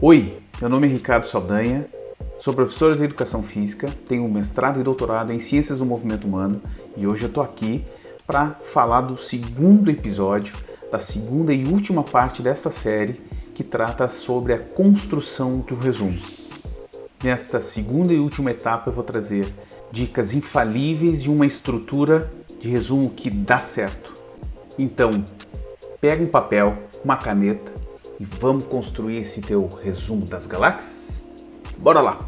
Oi, meu nome é Ricardo Saldanha, sou professor de Educação Física, tenho um mestrado e doutorado em Ciências do Movimento Humano e hoje eu estou aqui para falar do segundo episódio, da segunda e última parte desta série que trata sobre a construção do resumo. Nesta segunda e última etapa eu vou trazer dicas infalíveis de uma estrutura de resumo que dá certo. Então, pega um papel, uma caneta e vamos construir esse teu resumo das galáxias? Bora lá!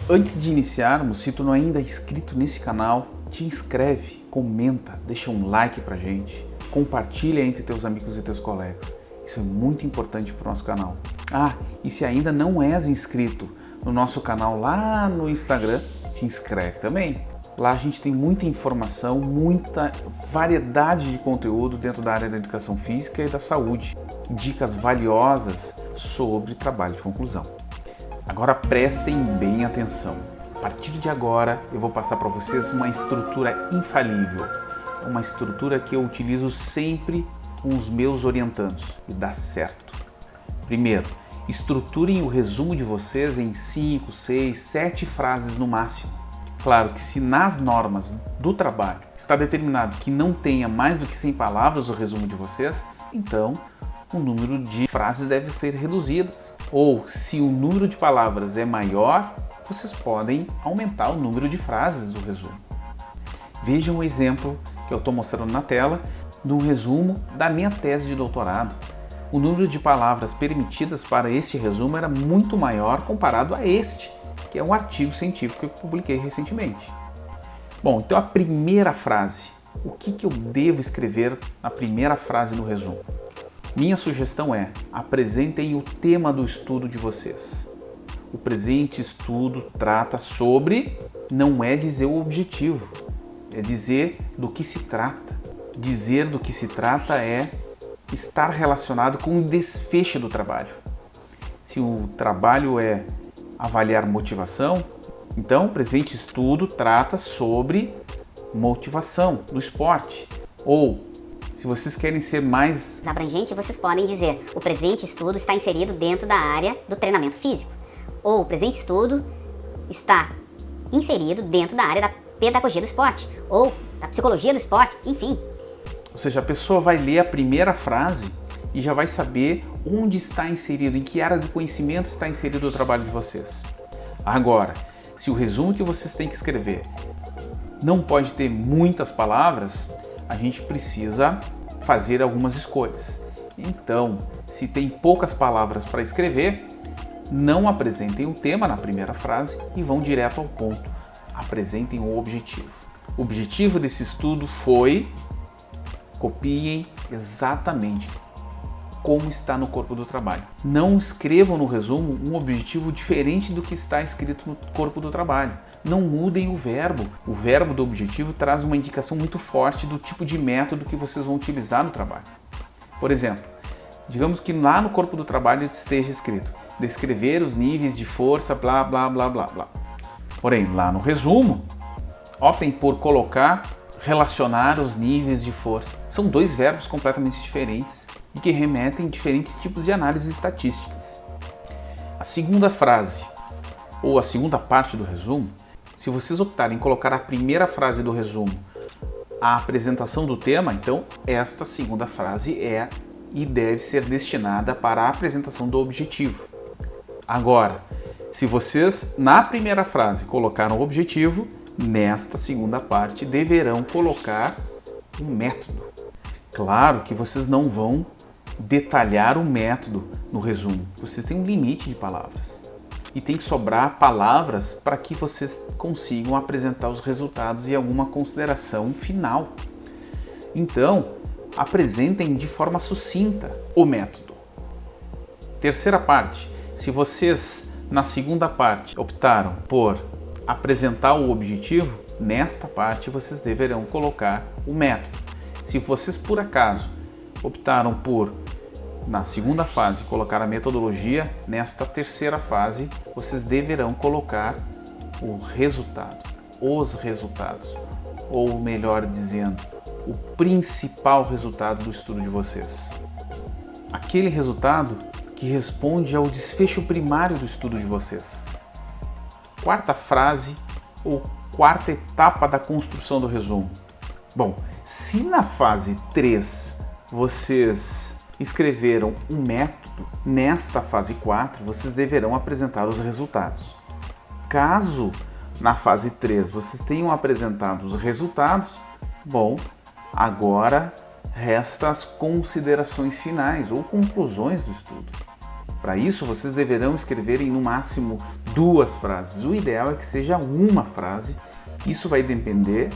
Antes de iniciarmos, se tu não ainda é inscrito nesse canal, te inscreve, comenta, deixa um like pra gente, compartilha entre teus amigos e teus colegas. Isso é muito importante para o nosso canal. E se ainda não és inscrito no nosso canal lá no Instagram, te inscreve também. Lá a gente tem muita informação, muita variedade de conteúdo dentro da área da educação física e da saúde. Dicas valiosas sobre trabalho de conclusão. Agora prestem bem atenção. A partir de agora eu vou passar para vocês uma estrutura infalível. Uma estrutura que eu utilizo sempre com os meus orientandos e dá certo. Primeiro, estruturem o resumo de vocês em 5, 6, 7 frases no máximo. Claro que se nas normas do trabalho está determinado que não tenha mais do que 100 palavras o resumo de vocês, então o número de frases deve ser reduzidas. Ou se o número de palavras é maior, vocês podem aumentar o número de frases do resumo. Vejam um exemplo que eu estou mostrando na tela do resumo da minha tese de doutorado. O número de palavras permitidas para este resumo era muito maior comparado a este, que é um artigo científico que eu publiquei recentemente. Bom, então a primeira frase. O que eu devo escrever na primeira frase do resumo? Minha sugestão é: apresentem o tema do estudo de vocês. O presente estudo trata sobre, não é dizer o objetivo, é dizer do que se trata. Dizer do que se trata é estar relacionado com o desfecho do trabalho. Se o trabalho é avaliar motivação, então o presente estudo trata sobre motivação do esporte. Ou, se vocês querem ser mais abrangente, vocês podem dizer: o presente estudo está inserido dentro da área do treinamento físico. Ou o presente estudo está inserido dentro da área da pedagogia do esporte. Ou da psicologia do esporte, enfim. Ou seja, a pessoa vai ler a primeira frase e já vai saber onde está inserido, em que área do conhecimento está inserido o trabalho de vocês. Agora, se o resumo que vocês têm que escrever não pode ter muitas palavras, a gente precisa fazer algumas escolhas. Então, se tem poucas palavras para escrever, não apresentem o tema na primeira frase e vão direto ao ponto. Apresentem o objetivo. O objetivo desse estudo foi... Copiem exatamente como está no corpo do trabalho. Não escrevam no resumo um objetivo diferente do que está escrito no corpo do trabalho. Não mudem o verbo. O verbo do objetivo traz uma indicação muito forte do tipo de método que vocês vão utilizar no trabalho. Por exemplo, digamos que lá no corpo do trabalho esteja escrito: descrever os níveis de força, blá, blá, blá, blá, blá. Porém, lá no resumo, optem por colocar relacionar os níveis de força. São dois verbos completamente diferentes e que remetem a diferentes tipos de análises estatísticas. A segunda frase, ou a segunda parte do resumo, se vocês optarem em colocar a primeira frase do resumo a apresentação do tema, então esta segunda frase é e deve ser destinada para a apresentação do objetivo. Agora, se vocês na primeira frase colocaram o objetivo, nesta segunda parte deverão colocar um método. Claro que vocês não vão detalhar o método no resumo. Vocês têm um limite de palavras. E tem que sobrar palavras para que vocês consigam apresentar os resultados e alguma consideração final. Então, apresentem de forma sucinta o método. Terceira parte. Se vocês na segunda parte optaram por apresentar o objetivo, nesta parte vocês deverão colocar o método. Se vocês por acaso optaram por, na segunda fase, colocar a metodologia, nesta terceira fase vocês deverão colocar o resultado, os resultados, ou melhor dizendo, o principal resultado do estudo de vocês. Aquele resultado que responde ao desfecho primário do estudo de vocês. Quarta frase ou quarta etapa da construção do resumo. Bom, se na fase 3 vocês escreveram um método, nesta fase 4 vocês deverão apresentar os resultados. Caso na fase 3 vocês tenham apresentado os resultados, bom, agora resta as considerações finais ou conclusões do estudo. Para isso, vocês deverão escrever em no máximo 2 frases. O ideal é que seja uma frase. Isso vai depender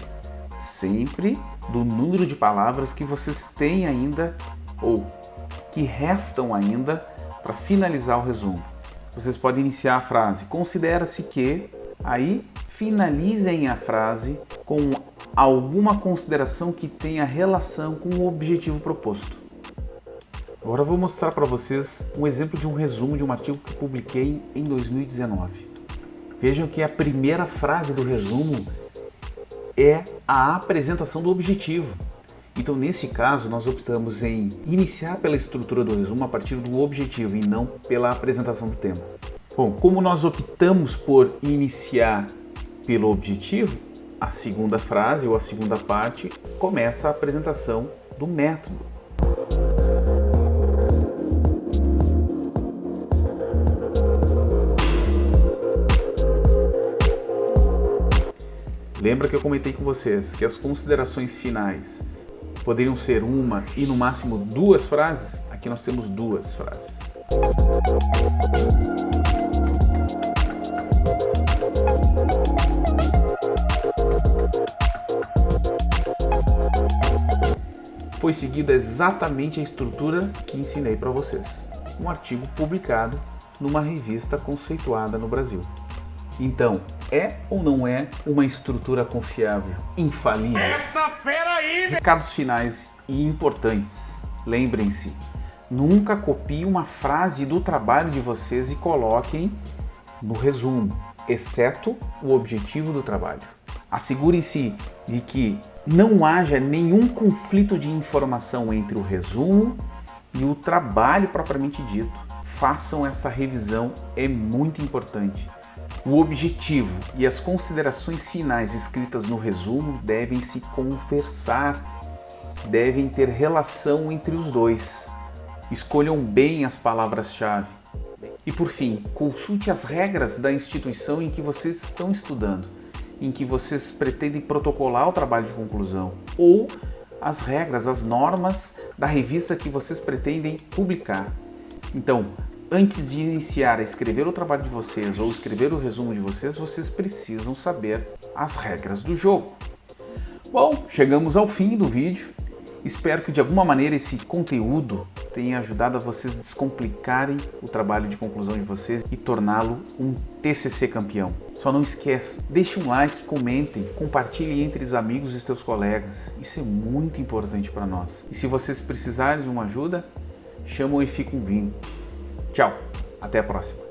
sempre do número de palavras que vocês têm ainda ou que restam ainda para finalizar o resumo. Vocês podem iniciar a frase, considera-se que, aí finalizem a frase com alguma consideração que tenha relação com o objetivo proposto. Agora eu vou mostrar para vocês um exemplo de um resumo de um artigo que publiquei em 2019. Vejam que a primeira frase do resumo é a apresentação do objetivo. Então, nesse caso, nós optamos em iniciar pela estrutura do resumo a partir do objetivo e não pela apresentação do tema. Bom, como nós optamos por iniciar pelo objetivo, a segunda frase ou a segunda parte começa a apresentação do método. Lembra que eu comentei com vocês que as considerações finais poderiam ser uma e no máximo 2 frases? Aqui nós temos 2 frases. Foi seguida exatamente a estrutura que ensinei para vocês. Um artigo publicado numa revista conceituada no Brasil. Então, é ou não é uma estrutura confiável, infalível? Essa fera aí! Recados finais e importantes. Lembrem-se, nunca copiem uma frase do trabalho de vocês e coloquem no resumo, exceto o objetivo do trabalho. Assegurem-se de que não haja nenhum conflito de informação entre o resumo e o trabalho propriamente dito. Façam essa revisão, é muito importante. O objetivo e as considerações finais escritas no resumo devem se conversar, devem ter relação entre os dois. Escolham bem as palavras-chave. E por fim, consulte as regras da instituição em que vocês estão estudando, em que vocês pretendem protocolar o trabalho de conclusão, ou as regras, as normas da revista que vocês pretendem publicar. Então, antes de iniciar a escrever o trabalho de vocês ou escrever o resumo de vocês, vocês precisam saber as regras do jogo. Bom, chegamos ao fim do vídeo. Espero que de alguma maneira esse conteúdo tenha ajudado a vocês a descomplicarem o trabalho de conclusão de vocês e torná-lo um TCC campeão. Só não esqueça, deixe um like, comentem, compartilhem entre os amigos e seus colegas. Isso é muito importante para nós. E se vocês precisarem de uma ajuda, chamam e ficam vindo. Tchau, até a próxima.